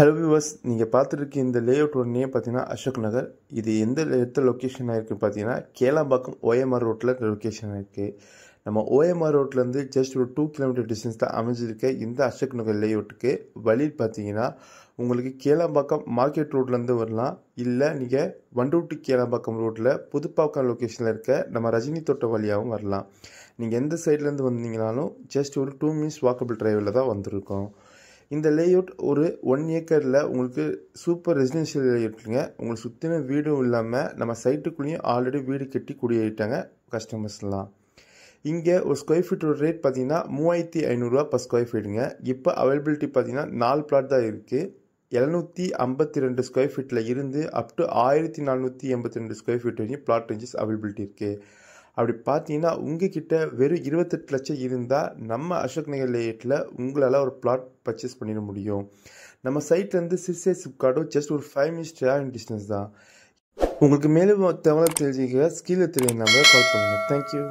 Hello viewers, நீங்கள் பார்த்துருக்க இந்த லேஅவுட்டோட நேம் பார்த்தீங்கன்னா அசோக் நகர். இது எந்த இடத்துல லொக்கேஷன் ஆகிருக்குன்னு பார்த்தீங்கன்னா கேளாம்பாக்கம் ஓஎம்ஆர் ரோட்டில் லொக்கேஷன் ஆகிருக்கு. நம்ம ஓஎம்ஆர் ரோட்லேருந்து ஜஸ்ட் ஒரு 2 கிலோமீட்டர் டிஸ்டன்ஸ் தான் அமைஞ்சிருக்க இந்த அசோக் நகர் லேஅவுட்டுக்கு வழி பார்த்தீங்கன்னா உங்களுக்கு கேளாம்பாக்கம் மார்க்கெட் ரோட்லேருந்து வரலாம். இல்லை நீங்கள் வண்டூட்டி கேளாம்பாக்கம் ரோட்டில் புதுப்பாக்கம் லொக்கேஷனில் இருக்க நம்ம ரஜினி தோட்டம் வழியாகவும் வரலாம். நீங்கள் எந்த சைட்லேருந்து வந்தீங்கனாலும் ஜஸ்ட் ஒரு 2 மினிட்ஸ் வாக்கபிள் டிரைவில் தான் வந்திருக்கோம். இந்த லேஅவுட் ஒரு 1 ஏக்கரில் உங்களுக்கு சூப்பர் ரெசிடென்ஷியல் லேஅவுட்டுங்க. உங்களுக்கு சுற்றின வீடும் இல்லாமல் நம்ம சைட்டுக்குள்ளேயும் ஆல்ரெடி வீடு கட்டி குடியேறிட்டாங்க கஸ்டமர்ஸ்லாம். இங்கே ஒரு ஸ்கொயர் ஃபீட்டோட ரேட் பார்த்தீங்கன்னா 3500 பர் ஸ்கொயர் ஃபீட்டுங்க. இப்போ அவைலபிலிட்டி பார்த்தீங்கன்னா 4 பிளாட் தான் இருக்குது. 752 ஸ்கொயர் ஃபீட்டில் இருந்து அப் டு 1482 ஸ்கொயர் ஃபீட் வரைக்கும் பிளாட் ரேஞ்சஸ் அவைலபிலிட்டி இருக்குது. அப்படி பார்த்தீங்கன்னா உங்ககிட்ட வெறும் 28 லட்சம் இருந்தால் நம்ம அசோக் நகர் லேஅவுட்டில் உங்களால் ஒரு பிளாட் பர்ச்சேஸ் பண்ணிட முடியும். நம்ம சைட்லேருந்து சிறுசை சிப்கார்டும் ஜஸ்ட் ஒரு 5 மினிட்ஸ் ட்ராவலிங் டிஸ்டன்ஸ் தான். உங்களுக்கு மேலும் தகவல் தெரிஞ்சுக்க கீழே தெரியும் நம்பரை கால் பண்ணுங்கள். தேங்க்யூ.